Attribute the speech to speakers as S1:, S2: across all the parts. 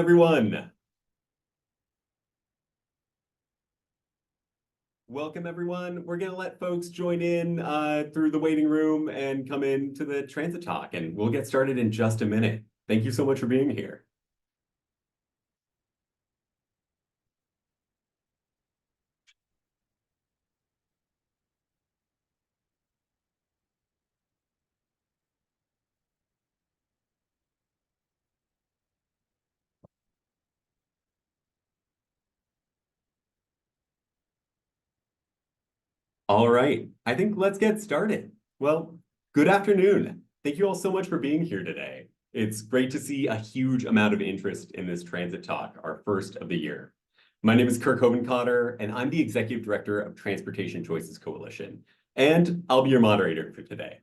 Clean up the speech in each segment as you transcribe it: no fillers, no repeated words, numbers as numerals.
S1: Everyone. Welcome, everyone. We're going to let folks join in through the waiting room and come into the transit talk, and we'll get started in just a minute. Thank you so much for being here. All right, I think let's get started. Well, good afternoon. Thank you all so much for being here today. It's great to see a huge amount of interest in this transit talk, our first of the year. My name is Kirk Hovenkotter, and I'm the Executive Director of Transportation Choices Coalition, and I'll be your moderator for today.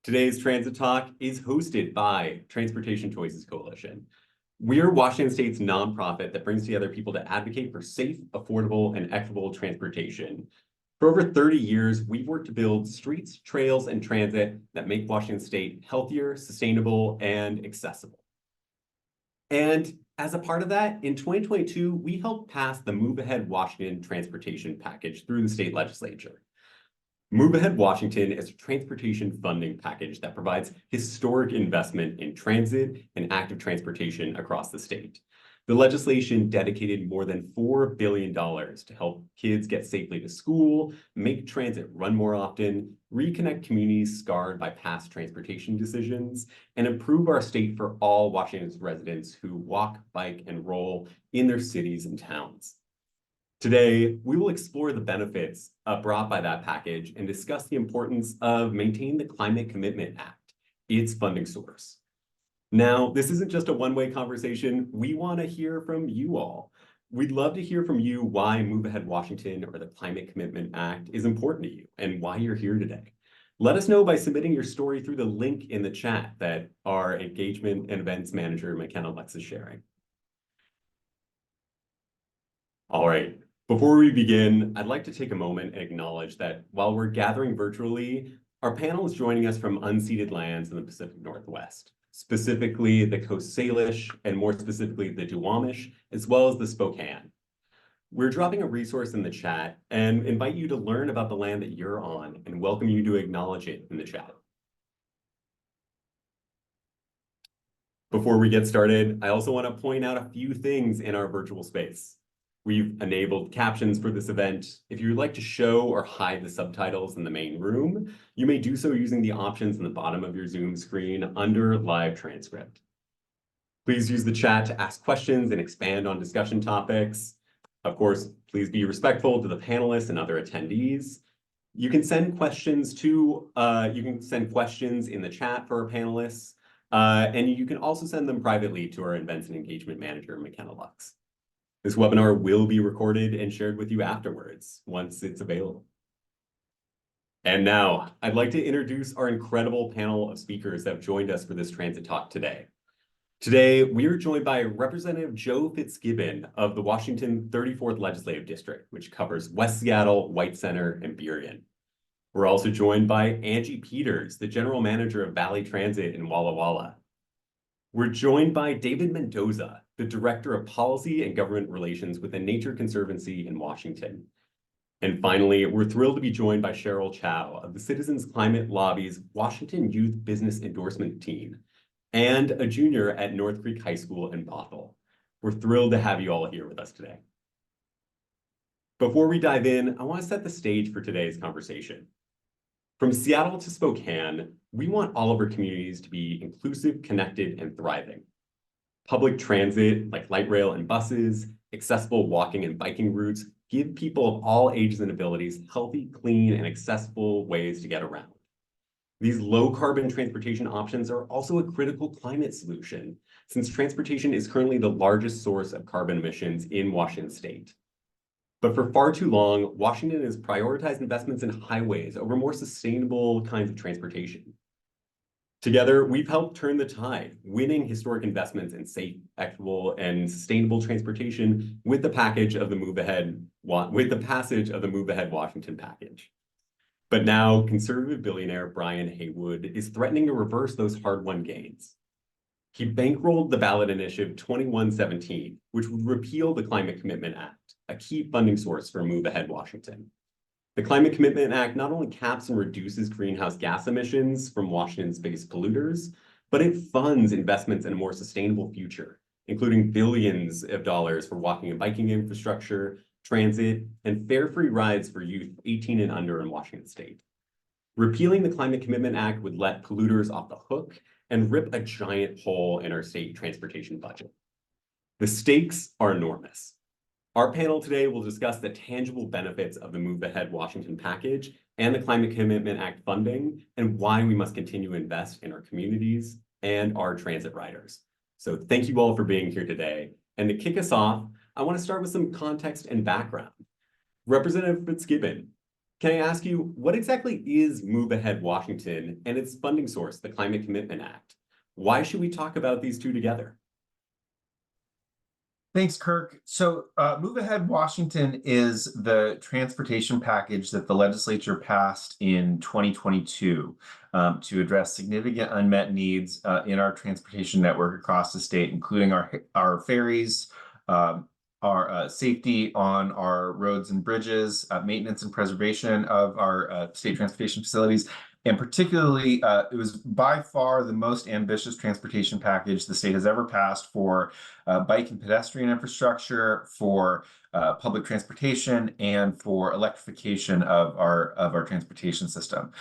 S1: Today's Transit Talk is hosted by Transportation Choices Coalition. We're Washington State's nonprofit that brings together people to advocate for safe, affordable, and equitable transportation. For over 30 years, we've worked to build streets, trails, and transit that make Washington State healthier, sustainable, and accessible. And as a part of that, in 2022, we helped pass the Move Ahead Washington Transportation Package through the state legislature. Move Ahead Washington is a transportation funding package that provides historic investment in transit and active transportation across the state. The legislation dedicated more than $4 billion to help kids get safely to school, make transit run more often, reconnect communities scarred by past transportation decisions, and improve our state for all Washington's residents who walk, bike, and roll in their cities and towns. Today, we will explore the benefits brought by that package and discuss the importance of maintaining the Climate Commitment Act, its funding source. Now, this isn't just a one-way conversation. We want to hear from you all. We'd love to hear from you why Move Ahead Washington or the Climate Commitment Act is important to you and why you're here today. Let us know by submitting your story through the link in the chat that our engagement and events manager, McKenna Lux, is sharing. All right. Before we begin, I'd like to take a moment and acknowledge that while we're gathering virtually, our panel is joining us from unceded lands in the Pacific Northwest, specifically the Coast Salish, and more specifically the Duwamish, as well as the Spokane. We're dropping a resource in the chat and invite you to learn about the land that you're on and welcome you to acknowledge it in the chat. Before we get started, I also want to point out a few things in our virtual space. We've enabled captions for this event. If you would like to show or hide the subtitles in the main room, you may do so using the options in the bottom of your Zoom screen under live transcript. Please use the chat to ask questions and expand on discussion topics. Of course, please be respectful to the panelists and other attendees. You can send questions in the chat for our panelists, and you can also send them privately to our events and engagement manager, McKenna Lux. This webinar will be recorded and shared with you afterwards, once it's available. And now, I'd like to introduce our incredible panel of speakers that have joined us for this transit talk today. Today, we are joined by Representative Joe Fitzgibbon of the Washington 34th Legislative District, which covers West Seattle, White Center, and Burien. We're also joined by Angie Peters, the General Manager of Valley Transit in Walla Walla. We're joined by David Mendoza, the Director of Policy and Government Relations with the Nature Conservancy in Washington. And finally, we're thrilled to be joined by Cheryl Chow of the Citizens Climate Lobby's Washington Youth Business Endorsement Team and a junior at North Creek High School in Bothell. We're thrilled to have you all here with us today. Before we dive in, I want to set the stage for today's conversation. From Seattle to Spokane, we want all of our communities to be inclusive, connected, and thriving. Public transit, like light rail and buses, accessible walking and biking routes, give people of all ages and abilities healthy, clean, and accessible ways to get around. These low-carbon transportation options are also a critical climate solution, since transportation is currently the largest source of carbon emissions in Washington State. But for far too long, Washington has prioritized investments in highways over more sustainable kinds of transportation. Together, we've helped turn the tide, winning historic investments in safe, equitable, and sustainable transportation with the passage of the Move Ahead Washington package. But now, conservative billionaire Brian Haywood is threatening to reverse those hard-won gains. He bankrolled the ballot initiative 2117, which would repeal the Climate Commitment Act, a key funding source for Move Ahead Washington. The Climate Commitment Act not only caps and reduces greenhouse gas emissions from Washington's biggest polluters, but it funds investments in a more sustainable future, including billions of dollars for walking and biking infrastructure, transit, and fare-free rides for youth 18 and under in Washington state. Repealing the Climate Commitment Act would let polluters off the hook and rip a giant hole in our state transportation budget. The stakes are enormous. Our panel today will discuss the tangible benefits of the Move Ahead Washington package and the Climate Commitment Act funding, and why we must continue to invest in our communities and our transit riders. So thank you all for being here today. And to kick us off, I want to start with some context and background. Representative Fitzgibbon, can I ask you, what exactly is Move Ahead Washington and its funding source, the Climate Commitment Act? Why should we talk about these two together?
S2: Thanks, Kirk. So Move Ahead Washington is the transportation package that the legislature passed in 2022 to address significant unmet needs in our transportation network across the state, including our ferries, our safety on our roads and bridges, maintenance and preservation of our state transportation facilities. And particularly, it was by far the most ambitious transportation package the state has ever passed for bike and pedestrian infrastructure, for public transportation, and for electrification of our transportation system.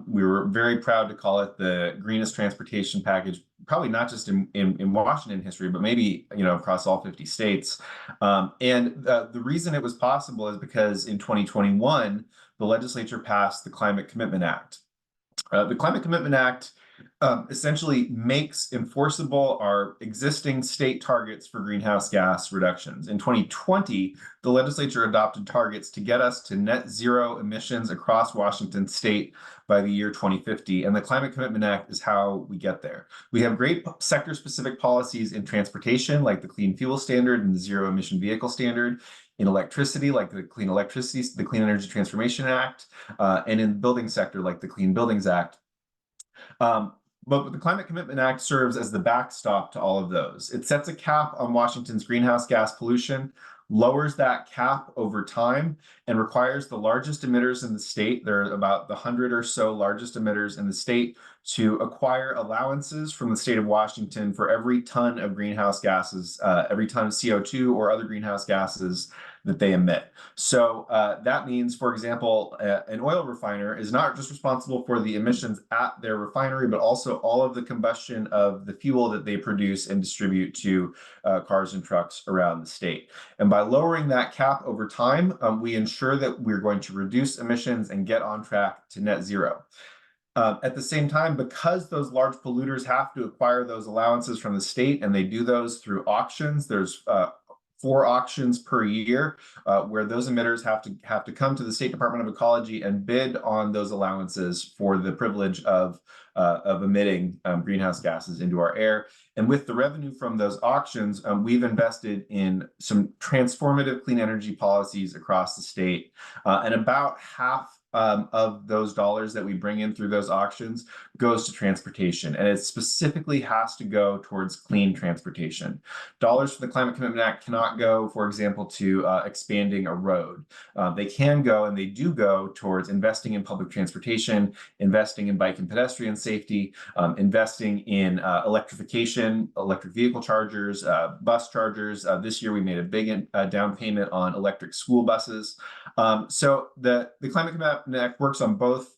S2: We were very proud to call it the greenest transportation package, probably not just in Washington history, but maybe across all 50 states. And the reason it was possible is because in 2021, the legislature passed the Climate Commitment Act. The Climate Commitment Act essentially makes enforceable our existing state targets for greenhouse gas reductions. In 2020, the legislature adopted targets to get us to net zero emissions across Washington state by the year 2050. And the Climate Commitment Act is how we get there. We have great sector-specific policies in transportation, like the Clean Fuel Standard and the Zero Emission Vehicle Standard, in electricity, like the Clean Energy Transformation Act, and in the building sector, like the Clean Buildings Act. But the Climate Commitment Act serves as the backstop to all of those. It sets a cap on Washington's greenhouse gas pollution, lowers that cap over time, and requires the largest emitters in the state, there are about the 100 or so largest emitters in the state, to acquire allowances from the state of Washington for every ton of greenhouse gases, every ton of CO2 or other greenhouse gases that they emit. So that means, for example, an oil refiner is not just responsible for the emissions at their refinery, but also all of the combustion of the fuel that they produce and distribute to cars and trucks around the state. And by lowering that cap over time, we ensure that we're going to reduce emissions and get on track to net zero. At the same time, because those large polluters have to acquire those allowances from the state, and they do those through auctions, there's 4 auctions per year where those emitters have to come to the State Department of Ecology and bid on those allowances for the privilege of emitting greenhouse gases into our air. And with the revenue from those auctions, we've invested in some transformative clean energy policies across the state, and about half of those dollars that we bring in through those auctions goes to transportation, and it specifically has to go towards clean transportation. Dollars from the Climate Commitment Act cannot go, for example, to expanding a road. They can go, and they do go, towards investing in public transportation, investing in bike and pedestrian safety, investing in electrification, electric vehicle chargers, bus chargers. This year we made a big down payment on electric school buses. So the Climate Commitment Act works on both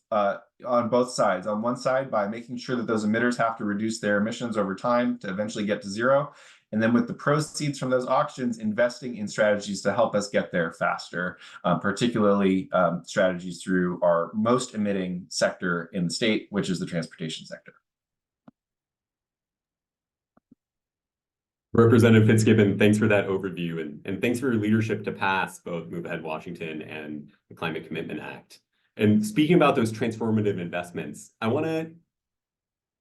S2: sides. On one side, by making sure that those emitters have to reduce their emissions over time to eventually get to zero. And then with the proceeds from those auctions, investing in strategies to help us get there faster, particularly strategies through our most emitting sector in the state, which is the transportation sector.
S1: Representative Fitzgibbon, thanks for that overview, and thanks for your leadership to pass both Move Ahead Washington and the Climate Commitment Act. And speaking about those transformative investments, I want to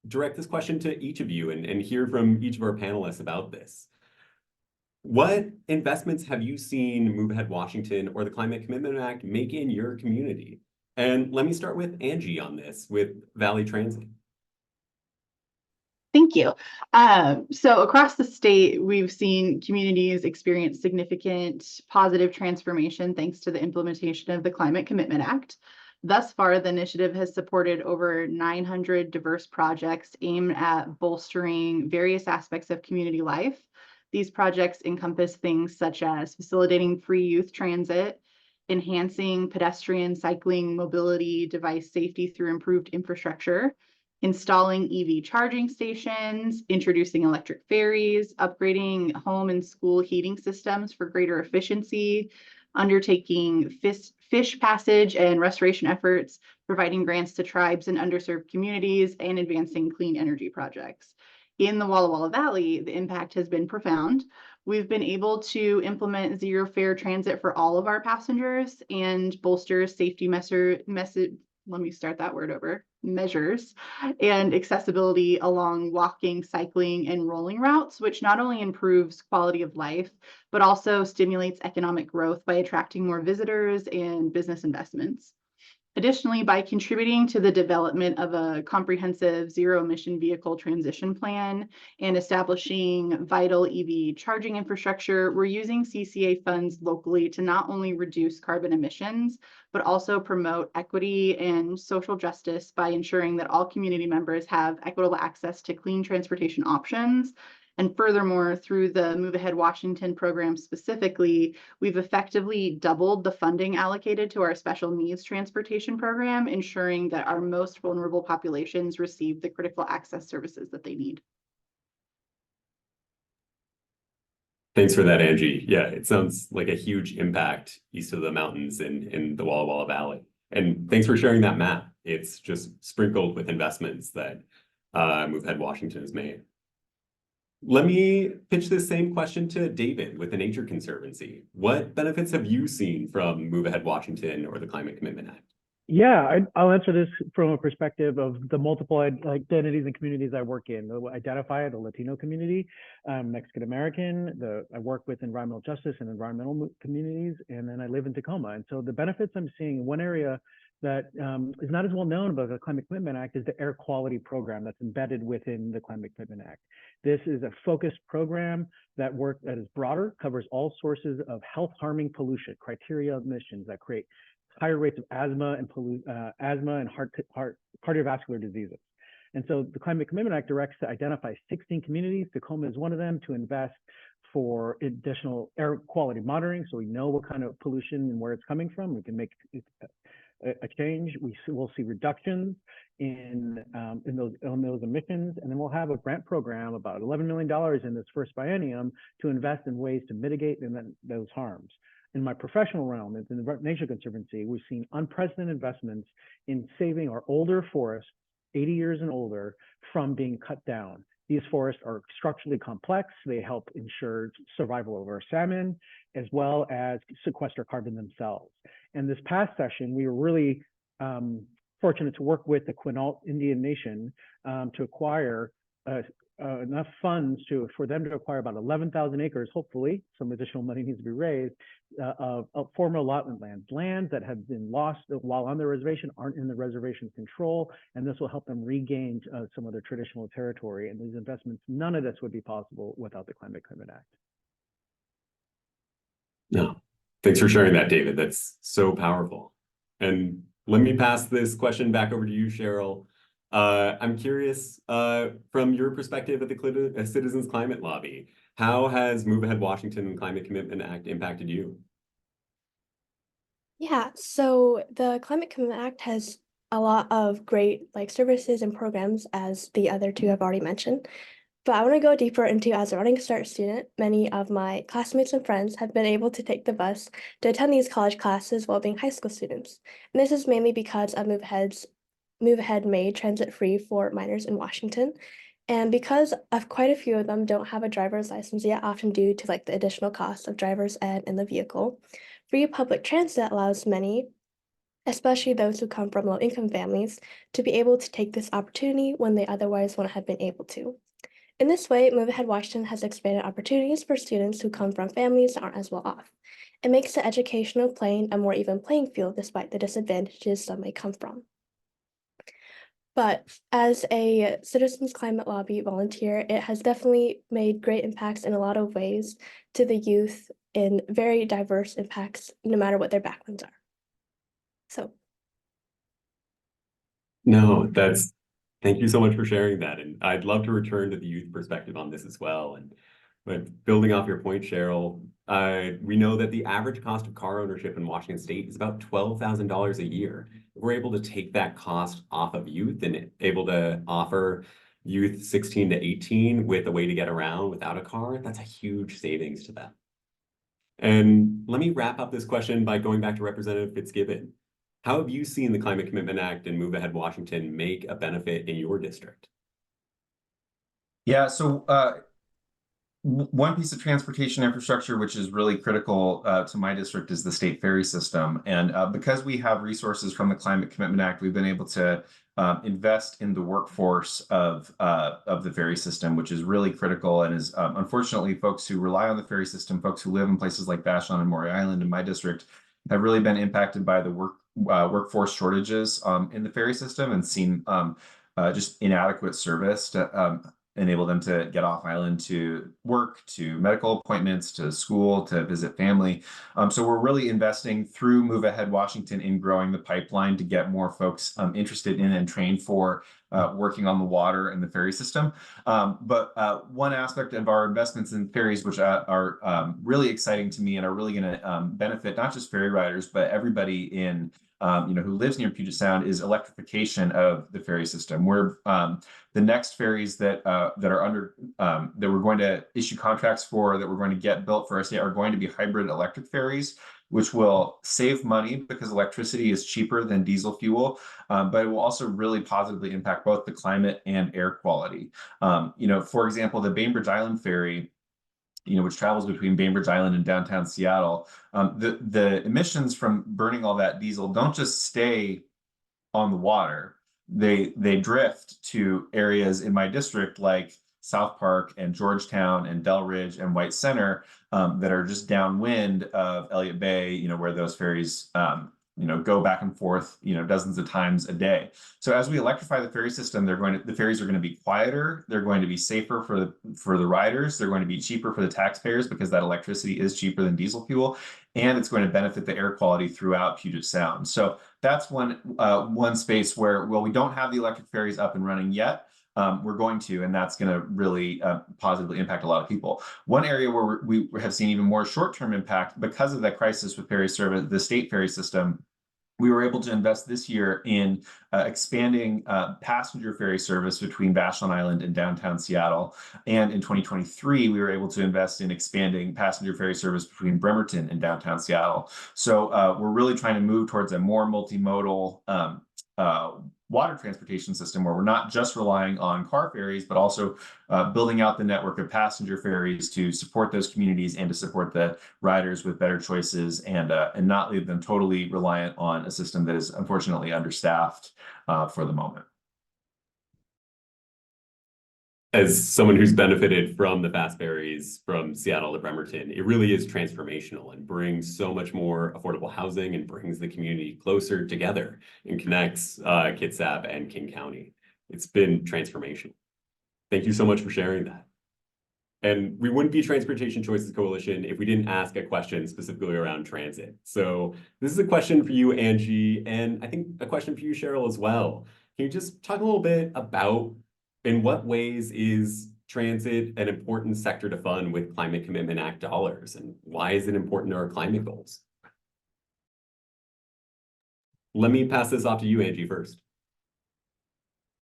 S1: direct this question to each of you and hear from each of our panelists about this. What investments have you seen Move Ahead Washington or the Climate Commitment Act make in your community? And let me start with Angie on this, with Valley Transit.
S3: Thank you. So across the state, we've seen communities experience significant positive transformation thanks to the implementation of the Climate Commitment Act. Thus far, the initiative has supported over 900 diverse projects aimed at bolstering various aspects of community life. These projects encompass things such as facilitating free youth transit, enhancing pedestrian, cycling, mobility, device safety through improved infrastructure, installing EV charging stations, introducing electric ferries, upgrading home and school heating systems for greater efficiency, undertaking fish passage and restoration efforts, providing grants to tribes and underserved communities, and advancing clean energy projects. In the Walla Walla Valley, the impact has been profound. We've been able to implement zero fare transit for all of our passengers and bolster safety measures and accessibility along walking, cycling, and rolling routes, which not only improves quality of life, but also stimulates economic growth by attracting more visitors and business investments. Additionally, by contributing to the development of a comprehensive zero-emission vehicle transition plan and establishing vital EV charging infrastructure, we're using CCA funds locally to not only reduce carbon emissions, but also promote equity and social justice by ensuring that all community members have equitable access to clean transportation options. And furthermore, through the Move Ahead Washington program specifically, we've effectively doubled the funding allocated to our special needs transportation program, ensuring that our most vulnerable populations receive the critical access services that they need.
S1: Thanks for that, Angie. Yeah, it sounds like a huge impact east of the mountains in the Walla Walla Valley. And thanks for sharing that map. It's just sprinkled with investments that Move Ahead Washington has made. Let me pitch this same question to David with the Nature Conservancy. What benefits have you seen from Move Ahead Washington or the Climate Commitment Act?
S4: Yeah, I'll answer this from a perspective of the multiple identities and communities I work in. Identify the Latino community, Mexican American. I work with environmental justice and environmental communities, and then I live in Tacoma. And so the benefits I'm seeing in one area that is not as well known about the Climate Commitment Act is the air quality program that's embedded within the Climate Commitment Act. This is a focused program that is broader, covers all sources of health harming pollution, criteria of emissions that create higher rates of asthma and cardiovascular diseases. And so the Climate Commitment Act directs to identify 16 communities. Tacoma is one of them, to invest for additional air quality monitoring, so we know what kind of pollution and where it's coming from. We can make a change. We'll see reductions in those emissions, and then we'll have a grant program about $11 million in this first biennium to invest in ways to mitigate those harms. In my professional realm, in the Nature Conservancy, we've seen unprecedented investments in saving our older forests, 80 years and older, from being cut down. These forests are structurally complex. They help ensure survival of our salmon, as well as sequester carbon themselves. And this past session, we were really fortunate to work with the Quinault Indian Nation to acquire enough funds for them to acquire about 11,000 acres, hopefully, some additional money needs to be raised, of former allotment lands that have been lost while on the reservation, aren't in the reservation's control, and this will help them regain some of their traditional territory. And these investments, none of this would be possible without the Climate Commitment Act.
S1: No, thanks for sharing that, David. That's so powerful. And let me pass this question back over to you, Cheryl. I'm curious, from your perspective at the Citizens Climate Lobby, how has Move Ahead Washington and Climate Commitment Act impacted you?
S5: Yeah, so the Climate Commitment Act has a lot of great services and programs, as the other two have already mentioned. But I want to go deeper into, as a Running Start student, many of my classmates and friends have been able to take the bus to attend these college classes while being high school students. And this is mainly because of Move Ahead made transit free for minors in Washington. And because of quite a few of them don't have a driver's license yet, often due to the additional cost of driver's ed in the vehicle, free public transit allows many, especially those who come from low-income families, to be able to take this opportunity when they otherwise wouldn't have been able to. In this way, Move Ahead Washington has expanded opportunities for students who come from families that aren't as well off. It makes the educational playing a more even playing field despite the disadvantages some may come from. But as a Citizens Climate Lobby volunteer, it has definitely made great impacts in a lot of ways to the youth in very diverse impacts, no matter what their backgrounds are. So,
S1: No, thank you so much for sharing that. And I'd love to return to the youth perspective on this as well. But building off your point, Cheryl, we know that the average cost of car ownership in Washington State is about $12,000 a year. If we're able to take that cost off of youth and able to offer youth 16 to 18 with a way to get around without a car, that's a huge savings to them. And let me wrap up this question by going back to Representative Fitzgibbon. How have you seen the Climate Commitment Act and Move Ahead Washington make a benefit in your district?
S2: Yeah, so one piece of transportation infrastructure which is really critical to my district is the state ferry system. And because we have resources from the Climate Commitment Act, we've been able to invest in the workforce of the ferry system, which is really critical and is unfortunately folks who rely on the ferry system, folks who live in places like Vashon and Maury Island in my district, have really been impacted by the workforce shortages in the ferry system and seen just inadequate service to enable them to get off island to work, to medical appointments, to school, to visit family. So we're really investing through Move Ahead Washington in growing the pipeline to get more folks interested in and trained for working on the water and the ferry system. But one aspect of our investments in ferries, which are really exciting to me and are really going to benefit not just ferry riders, but everybody in who lives near Puget Sound, is electrification of the ferry system. We're the next ferries that are under that we're going to issue contracts for, that we're going to get built for our state, are going to be hybrid electric ferries, which will save money because electricity is cheaper than diesel fuel, but it will also really positively impact both the climate and air quality. For example, the Bainbridge Island ferry, which travels between Bainbridge Island and downtown Seattle, the emissions from burning all that diesel don't just stay on the water. They drift to areas in my district like South Park and Georgetown and Delridge and White Center that are just downwind of Elliott Bay, where those ferries go back and forth, dozens of times a day. So as we electrify the ferry system, the ferries are going to be quieter. They're going to be safer for the riders. They're going to be cheaper for the taxpayers because that electricity is cheaper than diesel fuel, and it's going to benefit the air quality throughout Puget Sound. So that's one space where, well, we don't have the electric ferries up and running yet. We're going to, and that's going to really positively impact a lot of people. One area where we have seen even more short-term impact because of that crisis with ferry service, the state ferry system, we were able to invest this year in expanding passenger ferry service between Vashon Island and downtown Seattle. And in 2023, we were able to invest in expanding passenger ferry service between Bremerton and downtown Seattle. So we're really trying to move towards a more multimodal water transportation system where we're not just relying on car ferries, but also building out the network of passenger ferries to support those communities and to support the riders with better choices and not leave them totally reliant on a system that is unfortunately understaffed for the moment.
S1: As someone who's benefited from the fast ferries from Seattle to Bremerton, it really is transformational and brings so much more affordable housing and brings the community closer together and connects Kitsap and King County. It's been transformational. Thank you so much for sharing that. And we wouldn't be Transportation Choices Coalition if we didn't ask a question specifically around transit. So this is a question for you, Angie, and I think a question for you, Cheryl, as well. Can you just talk a little bit about in what ways is transit an important sector to fund with Climate Commitment Act dollars, and why is it important to our climate goals? Let me pass this off to you, Angie, first.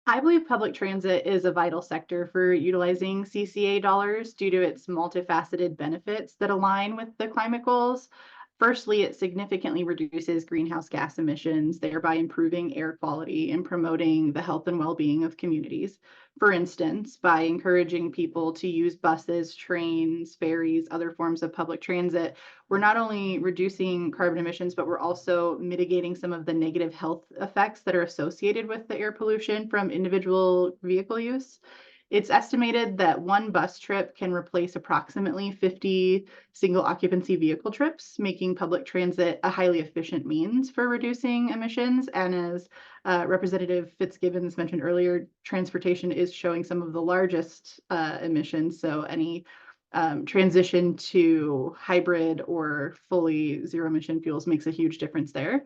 S3: I believe public transit is a vital sector for utilizing CCA dollars due to its multifaceted benefits that align with the climate goals. Firstly, it significantly reduces greenhouse gas emissions, thereby improving air quality and promoting the health and well-being of communities. For instance, by encouraging people to use buses, trains, ferries, other forms of public transit, we're not only reducing carbon emissions, but we're also mitigating some of the negative health effects that are associated with the air pollution from individual vehicle use. It's estimated that one bus trip can replace approximately 50 single occupancy vehicle trips, making public transit a highly efficient means for reducing emissions. And as Representative Fitzgibbons mentioned earlier, transportation is showing some of the largest emissions. So any transition to hybrid or fully zero emission fuels makes a huge difference there.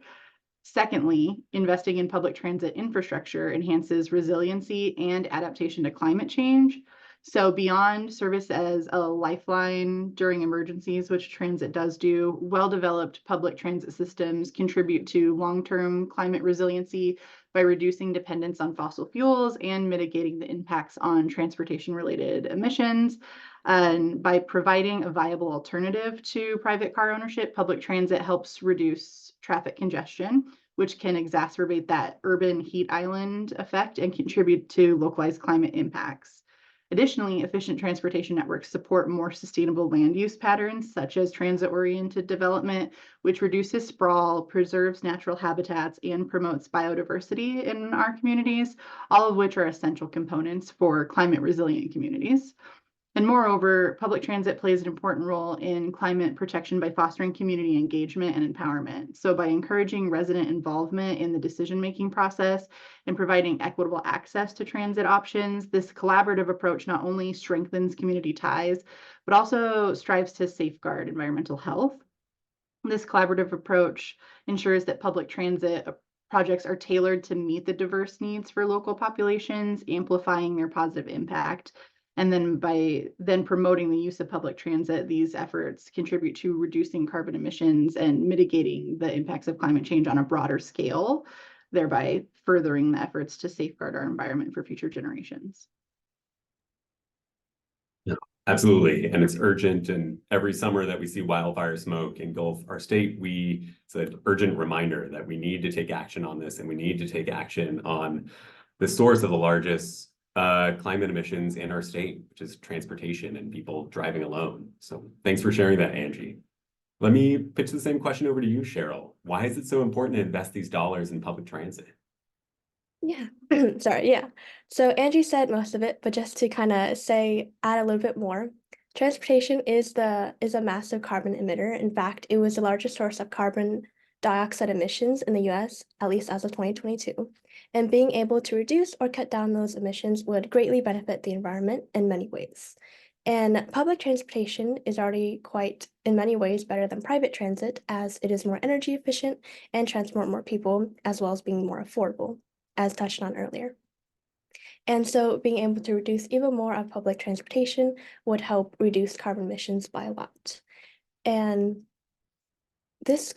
S3: Secondly, investing in public transit infrastructure enhances resiliency and adaptation to climate change. So beyond service as a lifeline during emergencies, which transit does do, well-developed public transit systems contribute to long-term climate resiliency by reducing dependence on fossil fuels and mitigating the impacts on transportation-related emissions. And by providing a viable alternative to private car ownership, public transit helps reduce traffic congestion, which can exacerbate that urban heat island effect and contribute to localized climate impacts. Additionally, efficient transportation networks support more sustainable land use patterns, such as transit-oriented development, which reduces sprawl, preserves natural habitats, and promotes biodiversity in our communities, all of which are essential components for climate-resilient communities. And moreover, public transit plays an important role in climate protection by fostering community engagement and empowerment. So by encouraging resident involvement in the decision-making process and providing equitable access to transit options, this collaborative approach not only strengthens community ties, but also strives to safeguard environmental health. This collaborative approach ensures that public transit projects are tailored to meet the diverse needs for local populations, amplifying their positive impact. And then by promoting the use of public transit, these efforts contribute to reducing carbon emissions and mitigating the impacts of climate change on a broader scale, thereby furthering the efforts to safeguard our environment for future generations.
S1: Absolutely, and it's urgent, and every summer that we see wildfire smoke engulf our state, it's an urgent reminder that we need to take action on this, and we need to take action on the source of the largest climate emissions in our state, which is transportation and people driving alone. So thanks for sharing that, Angie. Let me pitch the same question over to you, Cheryl. Why is it so important to invest these dollars in public transit?
S5: Yeah, sorry, yeah. So Angie said most of it, but just to kind of add a little bit more, transportation is a massive carbon emitter. In fact, it was the largest source of carbon dioxide emissions in the US, at least as of 2022. And being able to reduce or cut down those emissions would greatly benefit the environment in many ways. And public transportation is already quite, in many ways, better than private transit, as it is more energy efficient and transport more people, as well as being more affordable, as touched on earlier. And so being able to reduce even more of public transportation would help reduce carbon emissions by a lot. And this,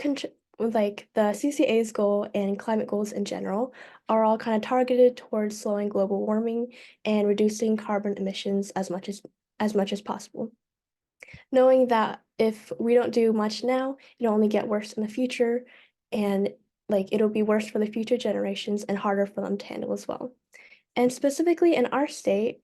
S5: like the CCA's goal and climate goals in general, are all kind of targeted towards slowing global warming and reducing carbon emissions as much as possible. Knowing that if we don't do much now, it'll only get worse in the future, and it'll be worse for the future generations and harder for them to handle as well. And specifically in our state,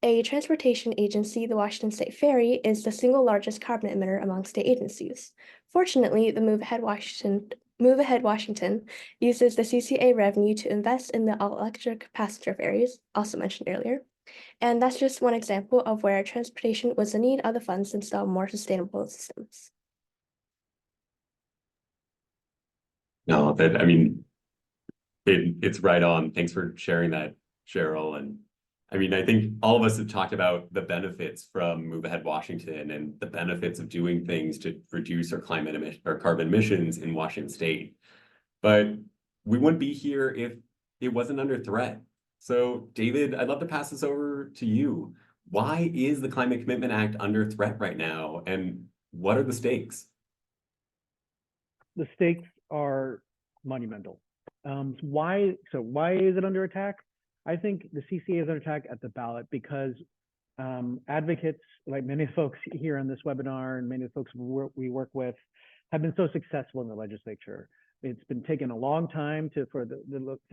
S5: a transportation agency, the Washington State Ferry, is the single largest carbon emitter among state agencies. Fortunately, the Move Ahead Washington uses the CCA revenue to invest in the all-electric passenger ferries, also mentioned earlier. And that's just one example of where transportation was in need of the funds to install more sustainable systems.
S1: No, it's right on. Thanks for sharing that, Cheryl. And I think all of us have talked about the benefits from Move Ahead Washington and the benefits of doing things to reduce our carbon emissions in Washington State. But we wouldn't be here if it wasn't under threat. So David, I'd love to pass this over to you. Why is the Climate Commitment Act under threat right now? And what are the stakes?
S4: The stakes are monumental. Why is it under attack? I think the CCA is under attack at the ballot because advocates, like many folks here on this webinar and many of the folks we work with, have been so successful in the legislature. It's been taking a long time to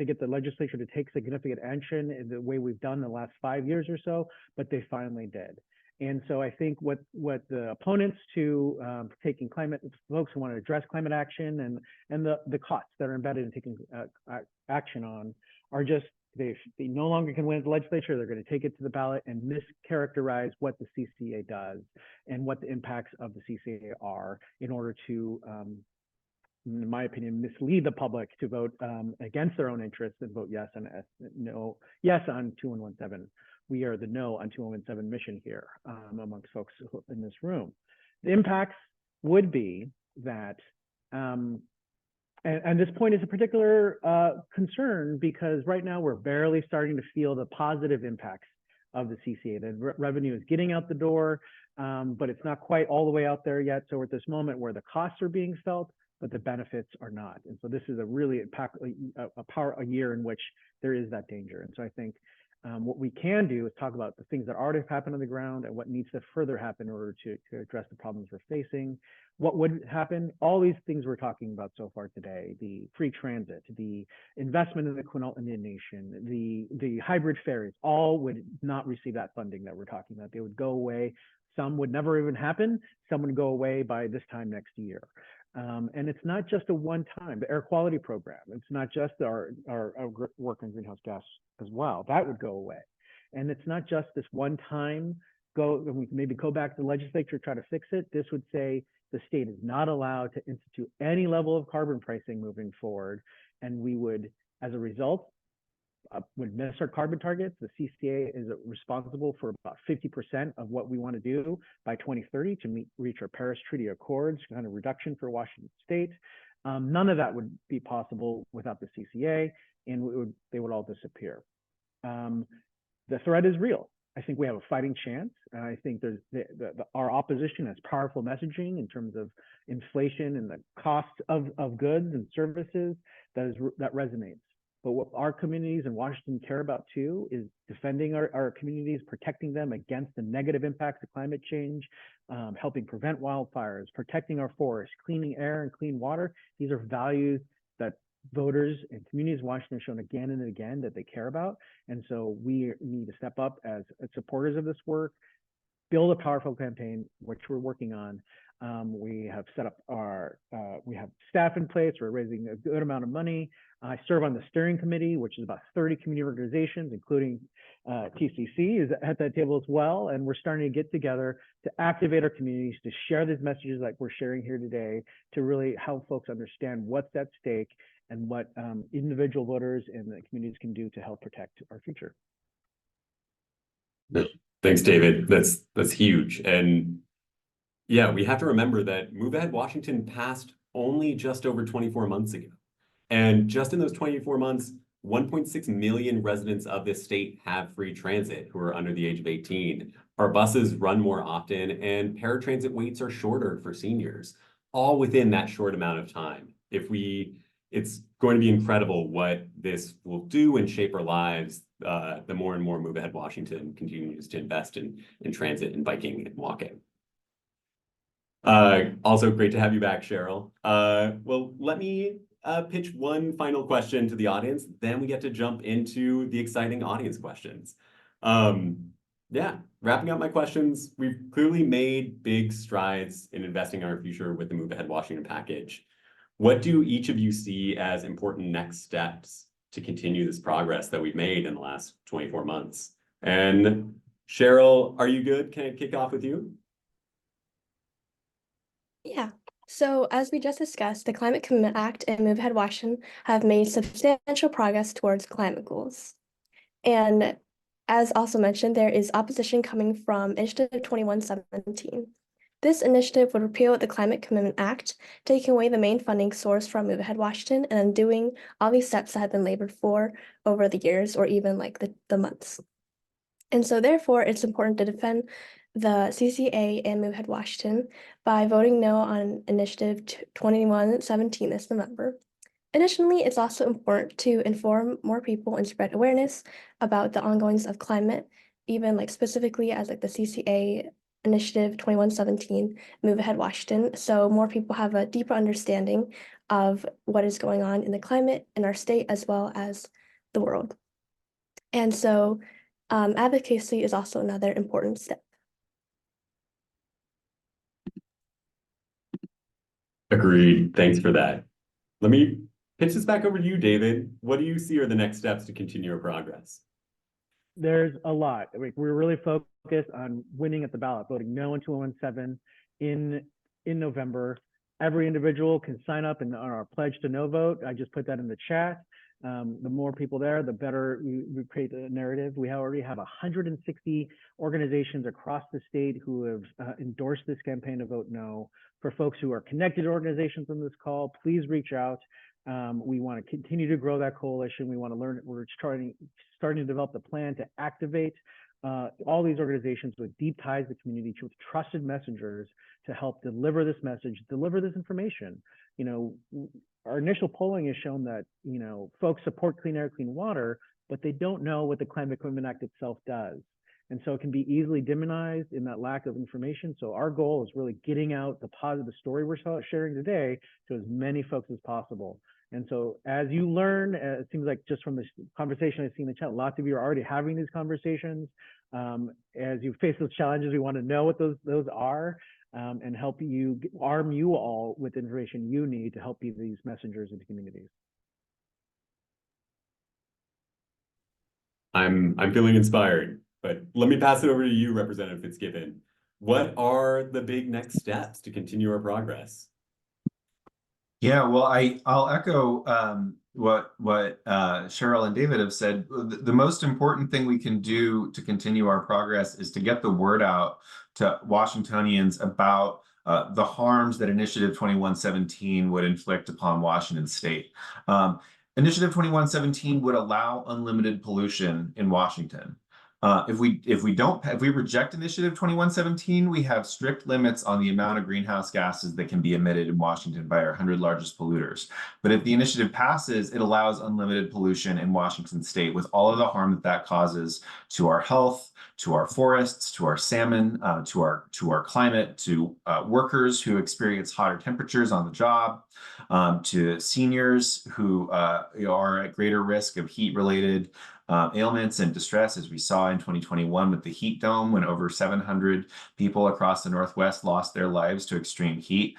S4: get the legislature to take significant action in the way we've done in the last 5 years or so, but they finally did. And so I think what the opponents to taking climate, folks who want to address climate action and the costs that are embedded in taking action on, are just they no longer can win at the legislature. They're going to take it to the ballot and mischaracterize what the CCA does and what the impacts of the CCA are in order to, in my opinion, mislead the public to vote against their own interests and vote yes on yes on 2117. We are the no on 2117 mission here amongst folks in this room. The impacts would be that, and this point is a particular concern because right now we're barely starting to feel the positive impacts of the CCA. The revenue is getting out the door, but it's not quite all the way out there yet. So we're at this moment where the costs are being felt, but the benefits are not. And so this is a really a year in which there is that danger. And so I think what we can do is talk about the things that already have happened on the ground and what needs to further happen in order to address the problems we're facing. What would happen? All these things we're talking about so far today, the free transit, the investment in the Quinault Indian Nation, the hybrid ferries, all would not receive that funding that we're talking about. They would go away. Some would never even happen. Some would go away by this time next year. And it's not just a one-time, the air quality program. It's not just our work on greenhouse gas as well. That would go away. And it's not just this one-time we maybe go back to the legislature, try to fix it. This would say the state is not allowed to institute any level of carbon pricing moving forward. And we would, as a result, would miss our carbon targets. The CCA is responsible for about 50% of what we want to do by 2030 to reach our Paris Treaty Accords kind of reduction for Washington State. None of that would be possible without the CCA, and they would all disappear. The threat is real. I think we have a fighting chance. I think there's our opposition has powerful messaging in terms of inflation and the cost of goods and services that resonates. But what our communities in Washington care about too is defending our communities, protecting them against the negative impacts of climate change, helping prevent wildfires, protecting our forests, cleaning air and clean water. These are values that voters and communities in Washington have shown again and again that they care about. And so we need to step up as supporters of this work, build a powerful campaign, which we're working on. We have set up we have staff in place. We're raising a good amount of money. I serve on the steering committee, which is about 30 community organizations, including TCC is at that table as well. And we're starting to get together to activate our communities, to share these messages like we're sharing here today, to really help folks understand what's at stake and what individual voters and the communities can do to help protect our future.
S1: Thanks, David. That's huge. And yeah, we have to remember that Move Ahead Washington passed only just over 24 months ago. And just in those 24 months, 1.6 million residents of this state have free transit who are under the age of 18. Our buses run more often and paratransit waits are shorter for seniors, all within that short amount of time. It's going to be incredible what this will do and shape our lives the more and more Move Ahead Washington continues to invest in transit and biking and walking. Also great to have you back, Cheryl. Well, let me pitch one final question to the audience, then we get to jump into the exciting audience questions. Yeah, wrapping up my questions, we've clearly made big strides in investing in our future with the Move Ahead Washington package. What do each of you see as important next steps to continue this progress that we've made in the last 24 months? And Cheryl, are you good? Can I kick off with you?
S5: Yeah. So as we just discussed, the Climate Commitment Act and Move Ahead Washington have made substantial progress towards climate goals. And as also mentioned, there is opposition coming from Initiative 2117. This initiative would repeal the Climate Commitment Act, taking away the main funding source from Move Ahead Washington and undoing all these steps that have been labored for over the years or even like the months. And so therefore, it's important to defend the CCA and Move Ahead Washington by voting no on Initiative 2117 this November. Additionally, it's also important to inform more people and spread awareness about the ongoings of climate, even like specifically as like the CCA Initiative 2117, Move Ahead Washington, so more people have a deeper understanding of what is going on in the climate in our state as well as the world. And so advocacy is also another important step.
S1: Agreed. Thanks for that. Let me Pitch this back over to you, David. What do you see are the next steps to continue our progress?
S4: There's a lot. We're really focused on winning at the ballot, voting no on 2117 in November. Every individual can sign up and on our pledge to no vote. I just put that in the chat. The more people there, the better we create a narrative. We already have 160 organizations across the state who have endorsed this campaign to vote no. For folks who are connected to organizations on this call, please reach out. We want to continue to grow that coalition. We want to learn. We're starting to develop the plan to activate all these organizations with deep ties to the community, with trusted messengers to help deliver this message, deliver this information. You know, our initial polling has shown that, you know, folks support clean air, clean water, but they don't know what the Climate Commitment Act itself does. And so it can be easily demonized in that lack of information. So our goal is really getting out the positive story we're sharing today to as many folks as possible. And so as you learn, it seems like just from this conversation I've seen in the chat, lots of you are already having these conversations. As you face those challenges, we want to know what those are and help you, arm you all with information you need to help be these messengers into communities.
S1: I'm feeling inspired, but let me pass it over to you, Representative Fitzgibbon. What are the big next steps to continue our progress?
S2: Yeah, well, I'll echo what Cheryl and David have said. The most important thing we can do to continue our progress is to get the word out to Washingtonians about the harms that Initiative 2117 would inflict upon Washington State. Initiative 2117 would allow unlimited pollution in Washington. If we reject Initiative 2117, we have strict limits on the amount of greenhouse gases that can be emitted in Washington by our 100 largest polluters. But if the initiative passes, it allows unlimited pollution in Washington State with all of the harm that that causes to our health, to our forests, to our salmon, to our climate, to workers who experience hotter temperatures on the job, to seniors who are at greater risk of heat-related ailments and distress, as we saw in 2021 with the heat dome, when over 700 people across the Northwest lost their lives to extreme heat.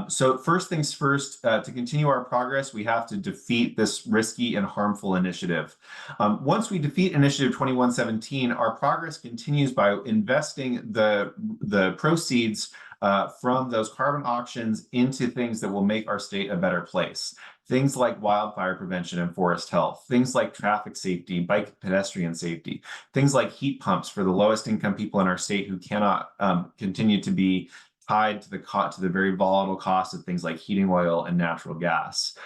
S2: So first things first, to continue our progress, we have to defeat this risky and harmful initiative. Once we defeat Initiative 2117, our progress continues by investing the proceeds from those carbon auctions into things that will make our state a better place. Things like wildfire prevention and forest health, things like traffic safety, bike pedestrian safety, things like heat pumps for the lowest income people in our state who cannot continue to be tied to the very volatile cost of things like heating oil and natural gas.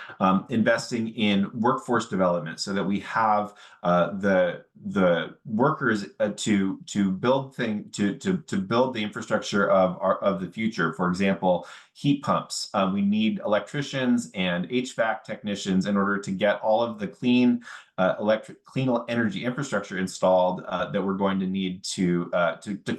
S2: Investing in workforce development so that we have the workers to build the infrastructure of the future. For example, heat pumps. We need electricians and HVAC technicians in order to get all of the clean energy infrastructure installed that we're going to need to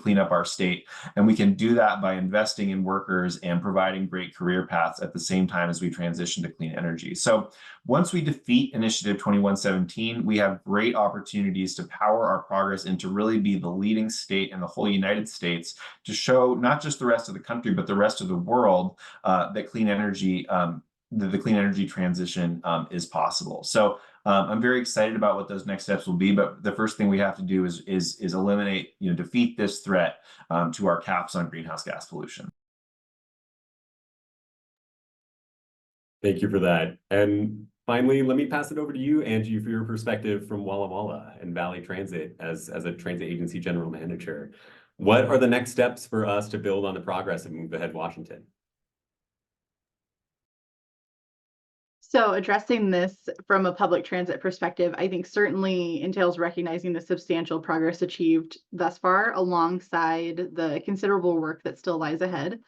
S2: clean up our state. And we can do that by investing in workers and providing great career paths at the same time as we transition to clean energy. So once we defeat Initiative 2117, we have great opportunities to power our progress and to really be the leading state in the whole United States to show not just the rest of the country, but the rest of the world that clean energy, the clean energy transition is possible. So I'm very excited about what those next steps will be, but the first thing we have to do is eliminate, defeat this threat to our caps on greenhouse gas pollution.
S1: Thank you for that. And finally, let me pass it over to you, Angie, for your perspective from Walla Walla and Valley Transit as a transit agency general manager. What are the next steps for us to build on the progress of Move Ahead Washington?
S3: So addressing this from a public transit perspective, I think certainly entails recognizing the substantial progress achieved thus far alongside the considerable work that still lies ahead.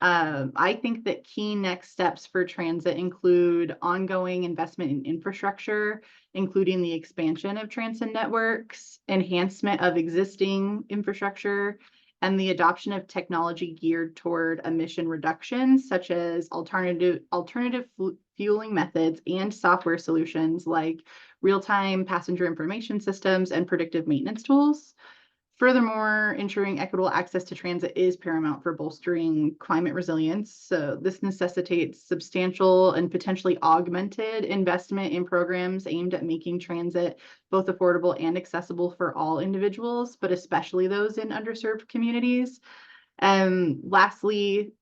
S3: I think that key next steps for transit include ongoing investment in infrastructure, including the expansion of transit networks, enhancement of existing infrastructure, and the adoption of technology geared toward emission reductions, such as alternative fueling methods and software solutions like real-time passenger information systems and predictive maintenance tools. Furthermore, ensuring equitable access to transit is paramount for bolstering climate resilience. So this necessitates substantial and potentially augmented investment in programs aimed at making transit both affordable and accessible for all individuals, but especially those in underserved communities. And lastly,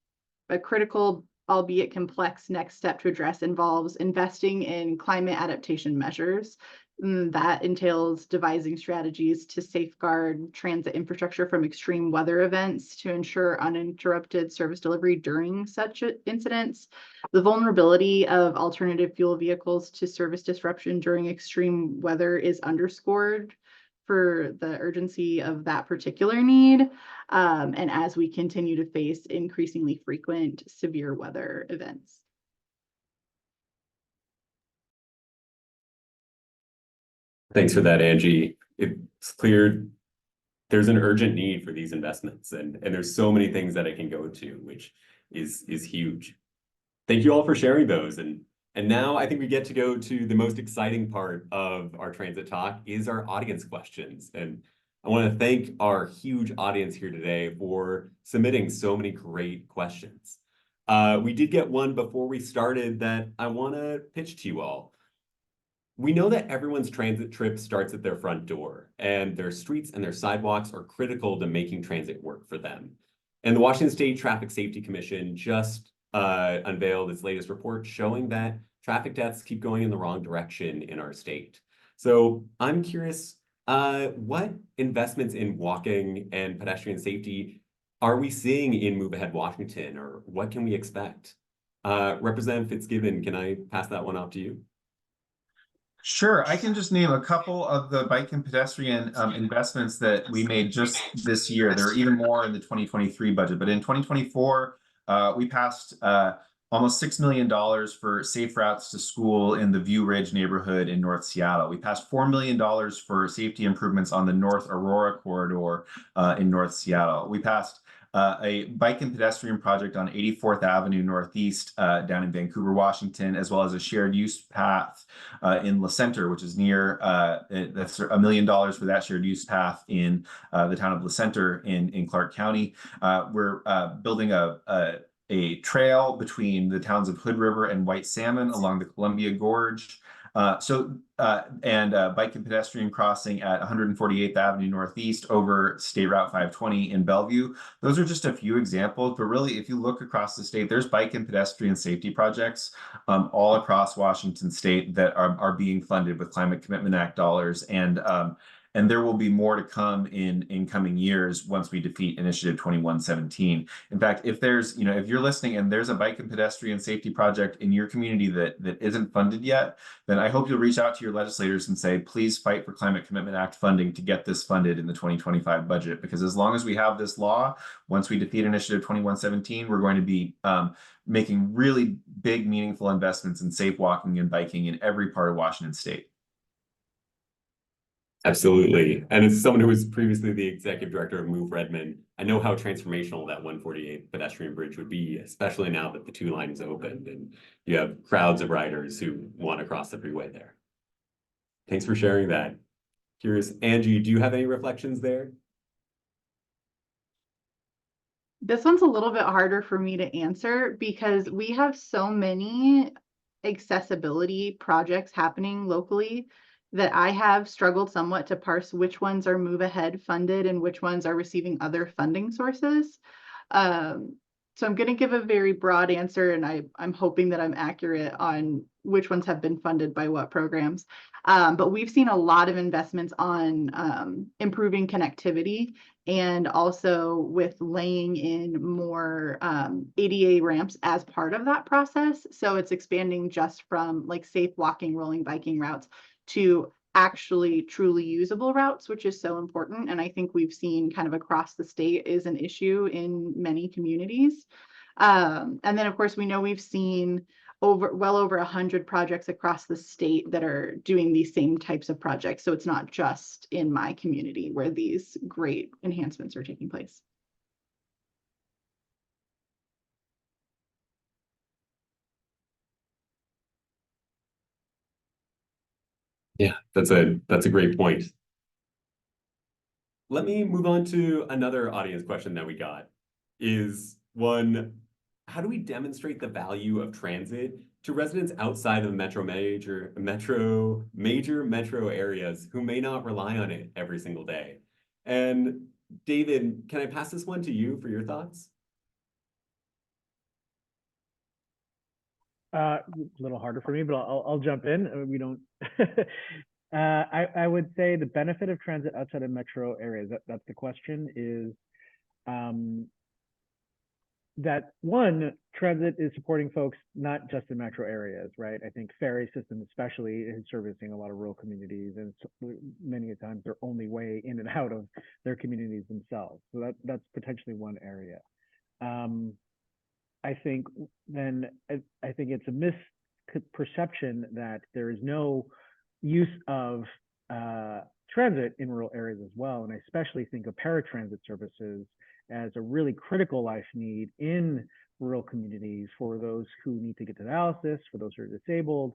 S3: a critical, albeit complex, next step to address involves investing in climate adaptation measures. That entails devising strategies to safeguard transit infrastructure from extreme weather events to ensure uninterrupted service delivery during such incidents. The vulnerability of alternative fuel vehicles to service disruption during extreme weather is underscored for the urgency of that particular need. And as we continue to face increasingly frequent severe weather events.
S1: Thanks for that, Angie. It's clear there's an urgent need for these investments, and there's so many things that I can go to, which is huge. Thank you all for sharing those. And now I think we get to go to the most exciting part of our transit talk is our audience questions. And I want to thank our huge audience here today for submitting so many great questions. We did get one before we started that I want to pitch to you all. We know that everyone's transit trip starts at their front door, and their streets and their sidewalks are critical to making transit work for them. And the Washington State Traffic Safety Commission just unveiled its latest report showing that traffic deaths keep going in the wrong direction in our state. So I'm curious, what investments in walking and pedestrian safety are we seeing in Move Ahead Washington, or what can we expect? Representative Fitzgibbon, can I pass that one off to you?
S2: Sure, I can just name a couple of the bike and pedestrian investments that we made just this year. There are even more in the 2023 budget, but in 2024, we passed almost $6 million for safe routes to school in the View Ridge neighborhood in North Seattle. We passed $4 million for safety improvements on the North Aurora corridor in North Seattle. We passed a bike and pedestrian project on 84th Avenue Northeast down in Vancouver, Washington, as well as a shared use path in La Center, which is near, that's $1 million for that shared use path in the town of La Center in Clark County. We're building a trail between the towns of Hood River and White Salmon along the Columbia Gorge. And bike and pedestrian crossing at 148th Avenue Northeast over State Route 520 in Bellevue. Those are just a few examples, but really, if you look across the state, there's bike and pedestrian safety projects all across Washington state that are being funded with Climate Commitment Act dollars, and there will be more to come in coming years once we defeat Initiative 2117. In fact, if there's, if you're listening and there's a bike and pedestrian safety project in your community that isn't funded yet, then I hope you'll reach out to your legislators and say, please fight for Climate Commitment Act funding to get this funded in the 2025 budget. Because as long as we have this law, once we defeat Initiative 2117, we're going to be making really big, meaningful investments in safe walking and biking in every part of Washington state.
S1: Absolutely. And as someone who was previously the executive director of Move Redmond, I know how transformational that 148 pedestrian bridge would be, especially now that the 2 lines opened and you have crowds of riders who want to cross the freeway there. Thanks for sharing that. Curious, Angie, do you have any reflections there?
S3: This one's a little bit harder for me to answer because we have so many accessibility projects happening locally that I have struggled somewhat to parse which ones are Move Ahead funded and which ones are receiving other funding sources. So I'm going to give a very broad answer, and I'm hoping that I'm accurate on which ones have been funded by what programs. But we've seen a lot of investments on improving connectivity and also with laying in more ADA ramps as part of that process. So it's expanding just from like safe walking, rolling, biking routes to actually truly usable routes, which is so important. And I think we've seen kind of across the state is an issue in many communities. And then of course, we know we've seen well over 100 projects across the state that are doing these same types of projects. So it's not just in my community where these great enhancements are taking place.
S1: Yeah, that's a great point. let me move on to another audience question that we got. Is one, how do we demonstrate the value of transit to residents outside of major metro areas who may not rely on it every single day? And David, can I pass this one to you for your thoughts?
S4: A little harder for me, but I'll jump in. We don't. I would say the benefit of transit outside of metro areas. That's the question. Is that one, transit is supporting folks not just in metro areas, right? I think ferry system especially is servicing a lot of rural communities, and many times their only way in and out of their communities themselves. So that's potentially one area. I think then I think it's a misperception that there is no use of transit in rural areas as well, and I especially think of paratransit services as a really critical life need in rural communities for those who need to get to dialysis, for those who are disabled.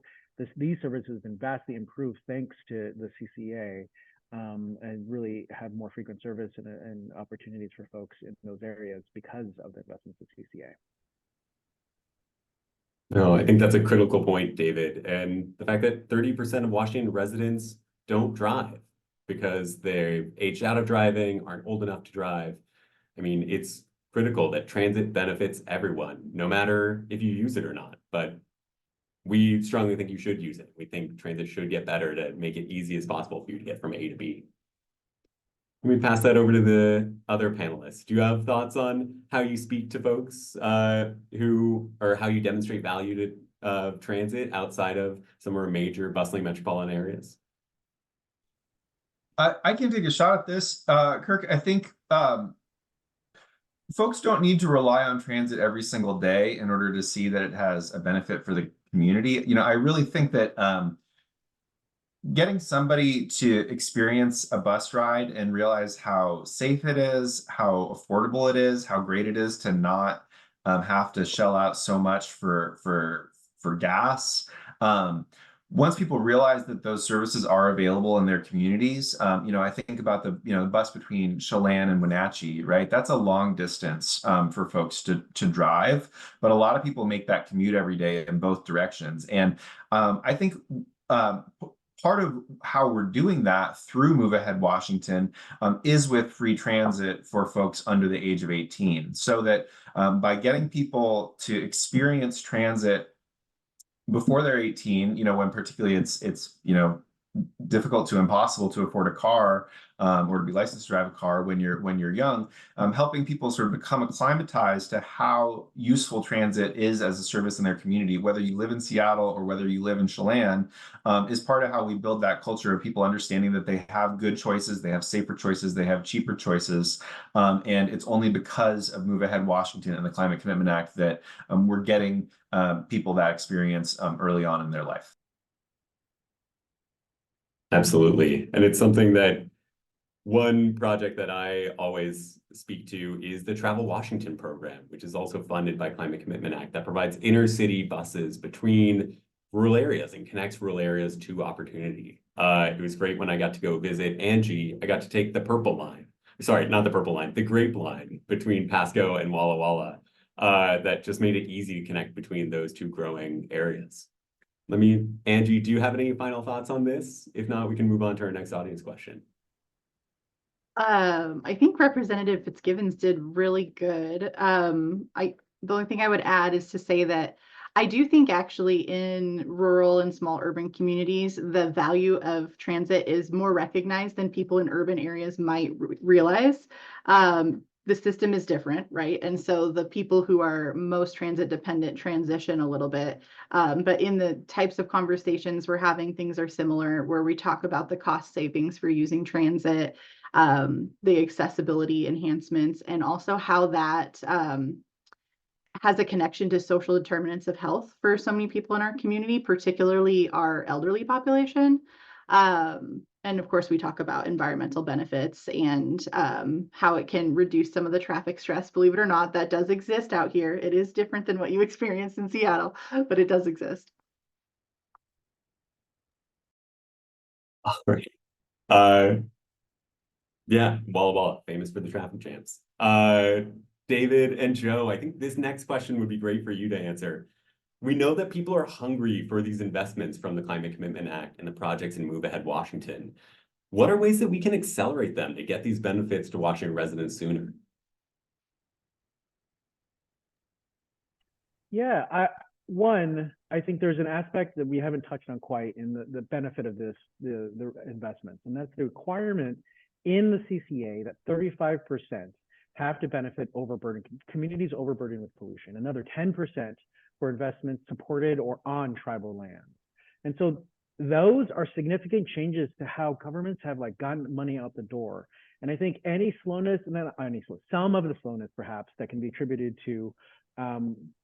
S4: These services have been vastly improved thanks to the CCA, and really have more frequent service and opportunities for folks in those areas because of the investments of CCA.
S1: No, I think that's a critical point, David. And the fact that 30% of Washington residents don't drive because they're aged out of driving, aren't old enough to drive. I mean, it's critical that transit benefits everyone, no matter if you use it or not. But we strongly think you should use it. We think transit should get better to make it easy as possible for you to get from A to B. Let me pass that over to the other panelists. Do you have thoughts on how you speak to folks or how you demonstrate value to transit outside of some of our major bustling metropolitan areas?
S2: I can take a shot at this, Kirk. I think folks don't need to rely on transit every single day in order to see that it has a benefit for the community. You know, I really think that getting somebody to experience a bus ride and realize how safe it is, how affordable it is, how great it is to not have to shell out so much for gas. Once people realize that those services are available in their communities, you know, I think about the bus between Chelan and Wenatchee, right? That's a long distance for folks to drive, but a lot of people make that commute every day in both directions. And I think part of how we're doing that through Move Ahead Washington is with free transit for folks under the age of 18, so that by getting people to experience transit before they're 18, you know, when particularly it's you know, difficult to impossible to afford a car or to be licensed to drive a car when you're young, helping people sort of become acclimatized to how useful transit is as a service in their community, whether you live in Seattle or whether you live in Chelan, is part of how we build that culture of people understanding that they have good choices, they have safer choices, they have cheaper choices, and it's only because of Move Ahead Washington and the Climate Commitment Act that we're getting people that experience early on in their life.
S1: Absolutely. And it's something that one project that I always speak to is the Travel Washington program, which is also funded by Climate Commitment Act, that provides inner city buses between rural areas and connects rural areas to opportunity. It was great when I got to go visit Angie. I got to take the purple line. Sorry, not the purple line, the grape line between Pasco and Walla Walla. That just made it easy to connect between those two growing areas. Angie, do you have any final thoughts on this? If not, we can move on to our next audience question.
S3: I think Representative Fitzgibbons did really good. The only thing I would add is to say that I do think actually in rural and small urban communities, the value of transit is more recognized than people in urban areas might realize. The system is different, right? And so the people who are most transit dependent transition a little bit. But in the types of conversations we're having, things are similar, where we talk about the cost savings for using transit, the accessibility enhancements, and also how that has a connection to social determinants of health for so many people in our community, particularly our elderly population. And of course, we talk about environmental benefits and how it can reduce some of the traffic stress. Believe it or not, that does exist out here. It is different than what you experience in Seattle, but it does exist.
S1: All right. Yeah, Walla Walla, famous for the traffic jams. David and Joe, I think this next question would be great for you to answer. We know that people are hungry for these investments from the Climate Commitment Act and the projects in Move Ahead Washington. What are ways that we can accelerate them to get these benefits to Washington residents sooner?
S4: Yeah, I think there's an aspect that we haven't touched on quite in the benefit of this, the investments, and that's the requirement in the CCA that 35% have to benefit communities overburdened with pollution, another 10% for investments supported or on tribal land. And so those are significant changes to how governments have like gotten money out the door. And I think any slowness, and not any slow, some of the slowness perhaps that can be attributed to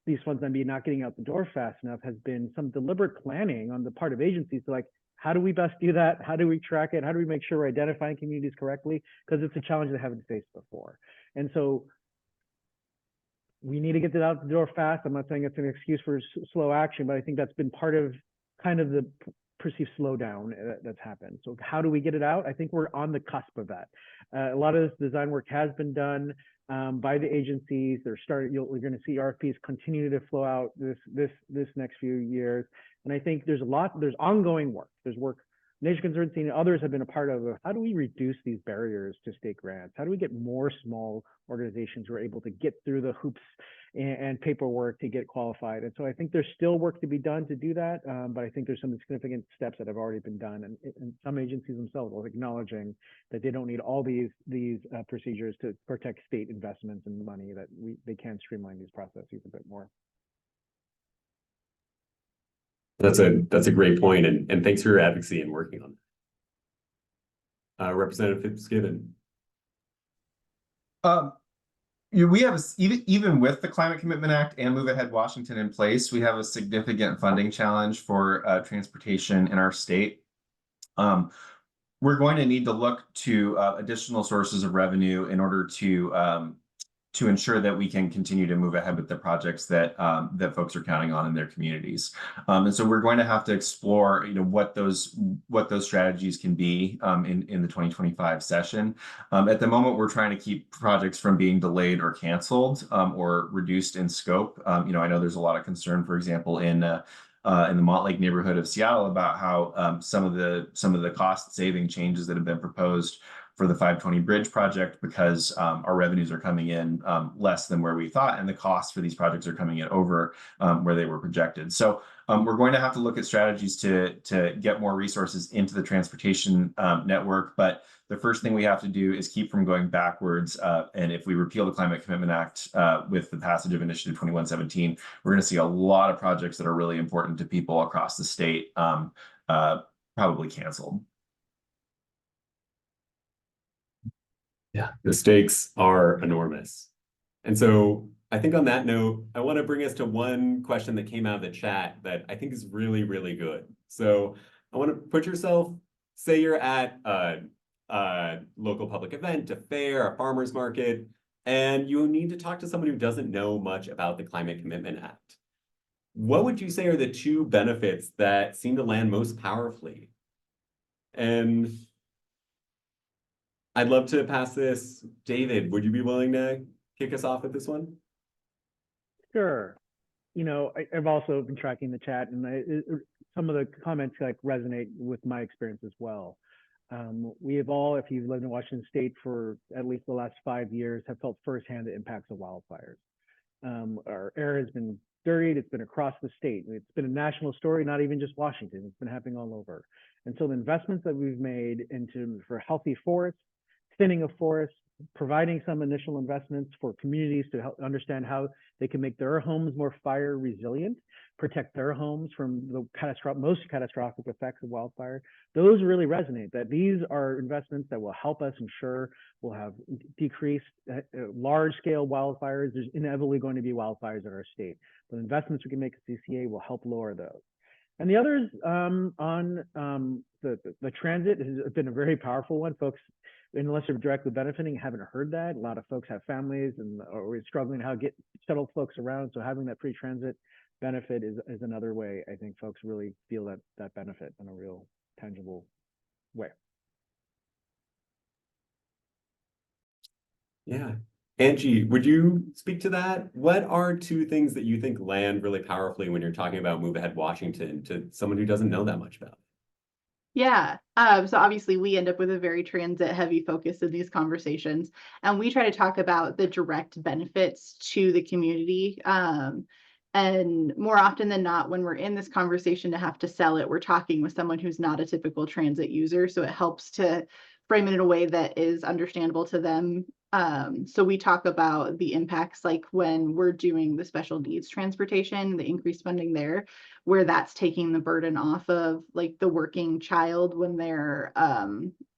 S4: these funds maybe not getting out the door fast enough has been some deliberate planning on the part of agencies to like, how do we best do that? How do we track it? How do we make sure we're identifying communities correctly? Because it's a challenge they haven't faced before. And so we need to get that out the door fast. I'm not saying it's an excuse for slow action, but I think that's been part of kind of the perceived slowdown that's happened. So how do we get it out? I think we're on the cusp of that. A lot of this design work has been done by the agencies. You're going to see RFPs continue to flow out this next few years. And I think there's ongoing work. There's work Nature Conservancy and others have been a part of. How do we reduce these barriers to state grants? How do we get more small organizations who are able to get through the hoops and paperwork to get qualified? And so I think there's still work to be done to do that, but I think there's some significant steps that have already been done, and some agencies themselves are acknowledging that they don't need all these procedures to protect state investments and money, that they can streamline these processes a bit more.
S1: That's a great point, and thanks for your advocacy and working on that. Representative Fitzgibbon.
S2: We have even with the Climate Commitment Act and Move Ahead Washington in place, we have a significant funding challenge for transportation in our state. We're going to need to look to additional sources of revenue in order to ensure that we can continue to move ahead with the projects that that folks are counting on in their communities. And so we're going to have to explore, what those strategies can be in the 2025 session. At the moment, we're trying to keep projects from being delayed or canceled or reduced in scope. I know there's a lot of concern, for example, in the Montlake neighborhood of Seattle about how some of the cost saving changes that have been proposed for the 520 bridge project, because our revenues are coming in less than where we thought, and the costs for these projects are coming in over where they were projected. So we're going to have to look at strategies to get more resources into the transportation network. But the first thing we have to do is keep from going backwards. And if we repeal the Climate Commitment Act with the passage of Initiative 2117, we're going to see a lot of projects that are really important to people across the state probably canceled.
S1: Yeah, the stakes are enormous. And so I think on that note, I want to bring us to one question that came out of the chat that I think is really, really good. So I want to put yourself, say you're at a local public event, a fair, a farmer's market, and you need to talk to someone who doesn't know much about the Climate Commitment Act. What would you say are the two benefits that seem to land most powerfully? And I'd love to pass this. David, would you be willing to kick us off with this one?
S4: Sure. I've also been tracking the chat, and some of the comments resonate with my experience as well. We have all, if you've lived in Washington State for at least the last 5 years, have felt firsthand the impacts of wildfires. Our air has been dirtied. It's been across the state. It's been a national story, not even just Washington. It's been happening all over. And so the investments that we've made for healthy forests, thinning of forests, providing some initial investments for communities to help understand how they can make their homes more fire resilient, protect their homes from the most catastrophic effects of wildfire. Those really resonate, that these are investments that will help us ensure we'll have decreased large scale wildfires. There's inevitably going to be wildfires in our state. The investments we can make at CCA will help lower those. And the others on the transit has been a very powerful one. Folks, unless they're directly benefiting, haven't heard that. A lot of folks have families and are struggling how to get shuttle folks around. So having that pre-transit benefit is another way I think folks really feel that benefit in a real tangible way.
S1: Yeah. Angie, would you speak to that? What are two things that you think land really powerfully when you're talking about Move Ahead Washington to someone who doesn't know that much about it?
S3: Yeah. So obviously we end up with a very transit heavy focus in these conversations, and we try to talk about the direct benefits to the community. And more often than not, when we're in this conversation to have to sell it, we're talking with someone who's not a typical transit user. So it helps to frame it in a way that is understandable to them. So we talk about the impacts, like when we're doing the special needs transportation, the increased funding there, where that's taking the burden off of like the working child when their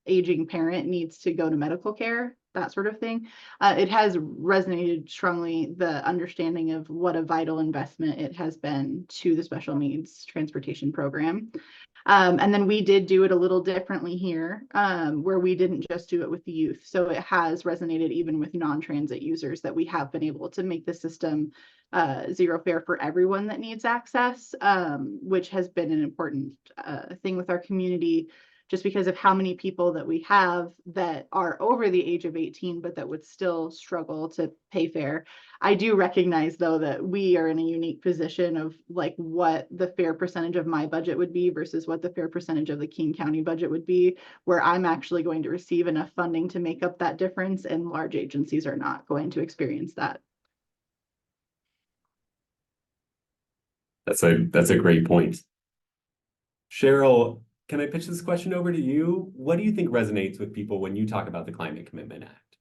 S3: aging parent needs to go to medical care, that sort of thing. It has resonated strongly, the understanding of what a vital investment it has been to the special needs transportation program. And then we did do it a little differently here, where we didn't just do it with the youth. So it has resonated even with non-transit users, that we have been able to make the system zero fare for everyone that needs access, which has been an important thing with our community, just because of how many people that we have that are over the age of 18, but that would still struggle to pay fare. I do recognize, though, that we are in a unique position of like what the fair percentage of my budget would be versus what the fair percentage of the King County budget would be, where I'm actually going to receive enough funding to make up that difference, and large agencies are not going to experience that.
S1: That's a great point. Cheryl, can I pitch this question over to you? What do you think resonates with people when you talk about the Climate Commitment Act?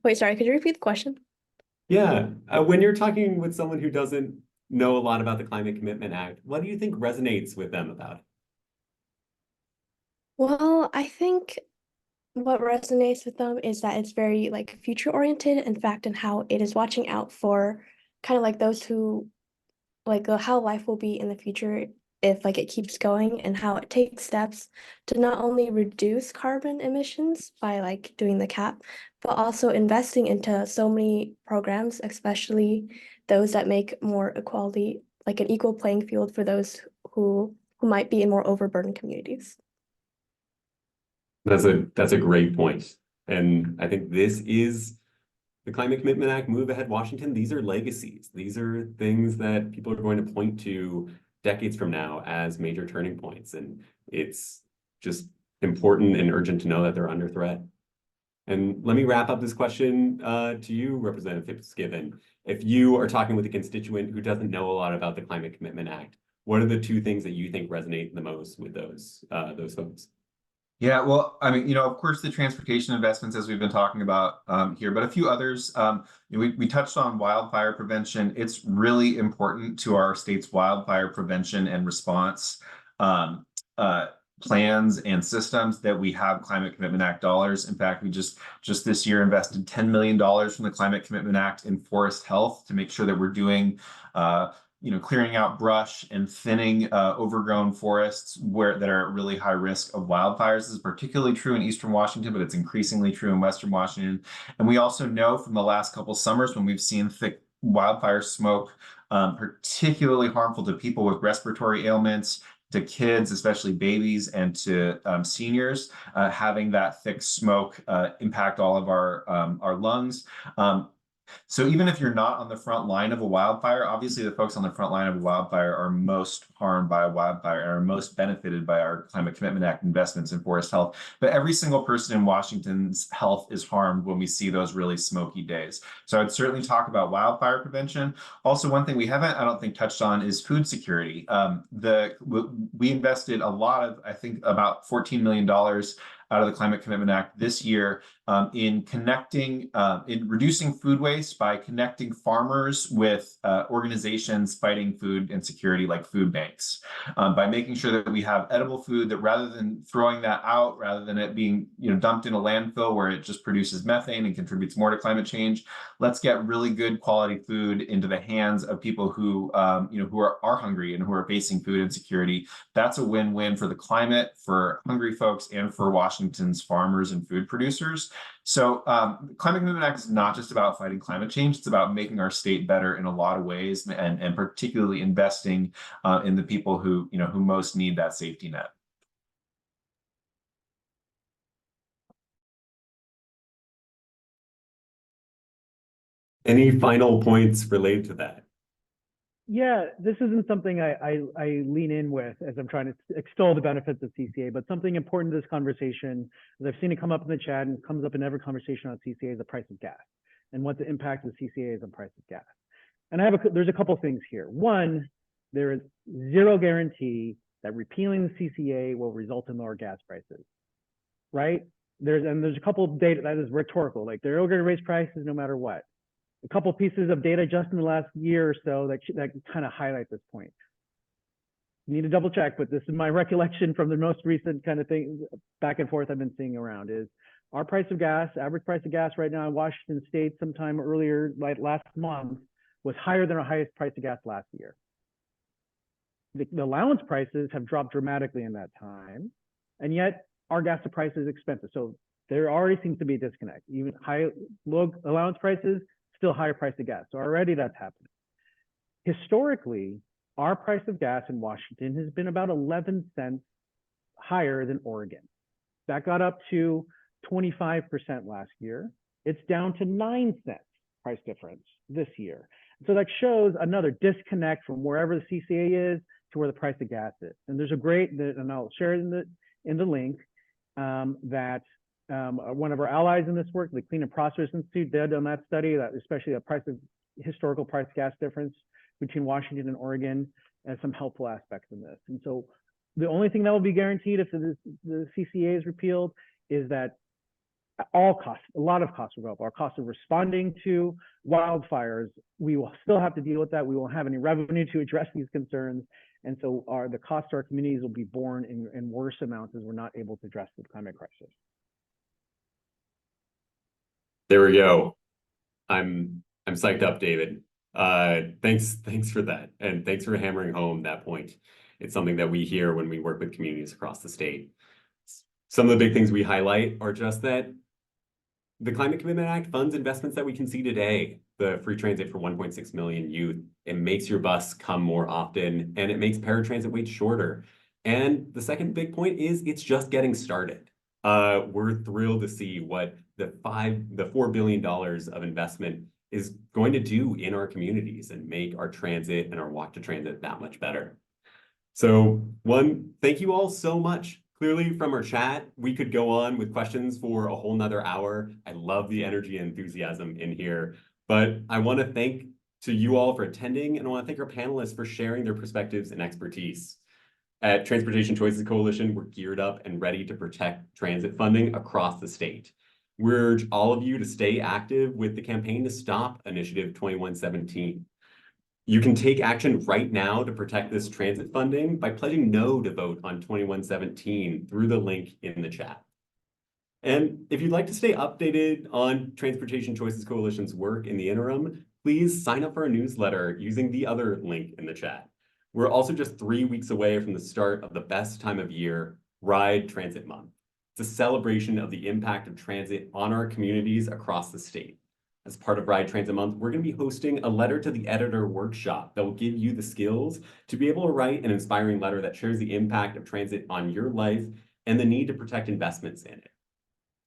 S5: Wait, sorry, could you repeat the question?
S1: Yeah, when you're talking with someone who doesn't know a lot about the Climate Commitment Act, what do you think resonates with them about it?
S5: Well, I think what resonates with them is that it's very like future oriented, in fact, and how it is watching out for kind of like those who like how life will be in the future if like it keeps going, and how it takes steps to not only reduce carbon emissions by like doing the cap, but also investing into so many programs, especially those that make more equality, like an equal playing field for those who might be in more overburdened communities.
S1: That's a great point. And I think this is the Climate Commitment Act, Move Ahead Washington. These are legacies. These are things that people are going to point to decades from now as major turning points. And it's just important and urgent to know that they're under threat. And let me wrap up this question to you, Representative Fitzgibbon. If you are talking with a constituent who doesn't know a lot about the Climate Commitment Act, what are the two things that you think resonate the most with those folks?
S2: Yeah, well, I mean, of course, the transportation investments, as we've been talking about here, but a few others. We touched on wildfire prevention. It's really important to our state's wildfire prevention and response plans and systems that we have Climate Commitment Act dollars. In fact, we just this year invested $10 million from the Climate Commitment Act in forest health to make sure that we're doing clearing out brush and thinning overgrown forests that are at really high risk of wildfires. This is particularly true in Eastern Washington, but it's increasingly true in Western Washington. And we also know from the last couple summers when we've seen thick wildfire smoke, particularly harmful to people with respiratory ailments, to kids, especially babies, and to seniors, having that thick smoke impact all of our lungs. So even if you're not on the front line of a wildfire, obviously the folks on the front line of a wildfire are most harmed by a wildfire and are most benefited by our Climate Commitment Act investments in forest health. But every single person in Washington's health is harmed when we see those really smoky days. So I'd certainly talk about wildfire prevention. Also, one thing we haven't, I don't think, touched on is food security. We invested a lot of, I think, about $14 million out of the Climate Commitment Act this year in reducing food waste by connecting farmers with organizations fighting food insecurity like food banks, by making sure that we have edible food, that rather than throwing that out, rather than it being dumped in a landfill where it just produces methane and contributes more to climate change, let's get really good quality food into the hands of people who who are hungry and who are facing food insecurity. That's a win-win for the climate, for hungry folks, and for Washington's farmers and food producers. So the Climate Commitment Act is not just about fighting climate change. It's about making our state better in a lot of ways, and particularly investing in the people who most need that safety net.
S1: Any final points related to that?
S4: Yeah, this isn't something I lean in with as I'm trying to extol the benefits of CCA, but something important to this conversation, as I've seen it come up in the chat and comes up in every conversation on CCA, is the price of gas and what the impact of CCA is on price of gas. And there's a couple things here. One, there is zero guarantee that repealing the CCA will result in lower gas prices, right? There's a couple of data that is rhetorical, like they're going to raise prices no matter what. A couple pieces of data just in the last year or so that kind of highlight this point. You need to double check, but this is my recollection from the most recent kind of thing back and forth I've been seeing around is our price of gas, average price of gas right now in Washington State sometime earlier, like last month, was higher than our highest price of gas last year. The allowance prices have dropped dramatically in that time, and yet our gas to price is expensive. So there already seems to be a disconnect. Even low allowance prices, still higher price of gas. So already that's happening. Historically, our price of gas in Washington has been about 11 cents higher than Oregon. That got up to 25% last year. It's down to 9 cents price difference this year. So that shows another disconnect from wherever the CCA is to where the price of gas is. And there's a great, and I'll share it in the link, that one of our allies in this work, the Clean and Prosperous Institute, did on that study, that especially the historical price gas difference between Washington and Oregon, and some helpful aspects in this. And so the only thing that will be guaranteed if the CCA is repealed is that all costs, a lot of costs will go up. Our cost of responding to wildfires, we will still have to deal with that. We won't have any revenue to address these concerns. And so the cost to our communities will be borne in worse amounts as we're not able to address the climate crisis.
S1: There we go. I'm psyched up, David. Thanks for that. And thanks for hammering home that point. It's something that we hear when we work with communities across the state. Some of the big things we highlight are just that the Climate Commitment Act funds investments that we can see today. The free transit for 1.6 million youth. It makes your bus come more often, and it makes paratransit waits shorter. And the second big point is it's just getting started. We're thrilled to see what the $4 billion of investment is going to do in our communities and make our transit and our walk to transit that much better. So thank you all so much. Clearly from our chat, we could go on with questions for a whole nother hour. I love the energy and enthusiasm in here, but I want to thank to you all for attending, and I want to thank our panelists for sharing their perspectives and expertise. At Transportation Choices Coalition, we're geared up and ready to protect transit funding across the state. We urge all of you to stay active with the campaign to stop Initiative 2117. You can take action right now to protect this transit funding by pledging no to vote on 2117 through the link in the chat. And if you'd like to stay updated on Transportation Choices Coalition's work in the interim, please sign up for our newsletter using the other link in the chat. We're also just 3 weeks away from the start of the best time of year, Ride Transit Month. It's a celebration of the impact of transit on our communities across the state. As part of Ride Transit Month, we're going to be hosting a letter to the editor workshop that will give you the skills to be able to write an inspiring letter that shares the impact of transit on your life and the need to protect investments in it.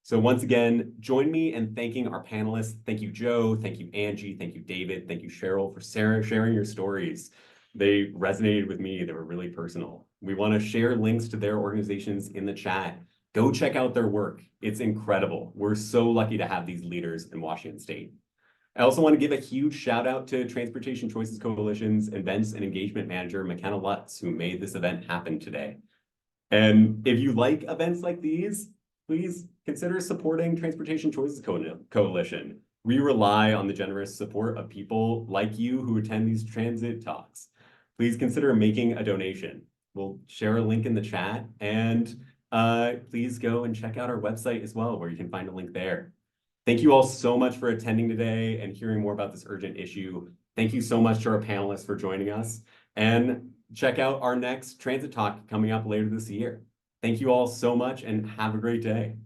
S1: So once again, join me in thanking our panelists. Thank you, Joe. Thank you, Angie. Thank you, David. Thank you, Cheryl, for sharing your stories. They resonated with me. They were really personal. We want to share links to their organizations in the chat. Go check out their work. It's incredible. We're so lucky to have these leaders in Washington State. I also want to give a huge shout out to Transportation Choices Coalition's Events and Engagement Manager, McKenna Lutz, who made this event happen today. And if you like events like these, please consider supporting Transportation Choices Coalition. We rely on the generous support of people like you who attend these transit talks. Please consider making a donation. We'll share a link in the chat, and please go and check out our website as well, where you can find a link there. Thank you all so much for attending today and hearing more about this urgent issue. Thank you so much to our panelists for joining us, and check out our next transit talk coming up later this year. Thank you all so much and have a great day.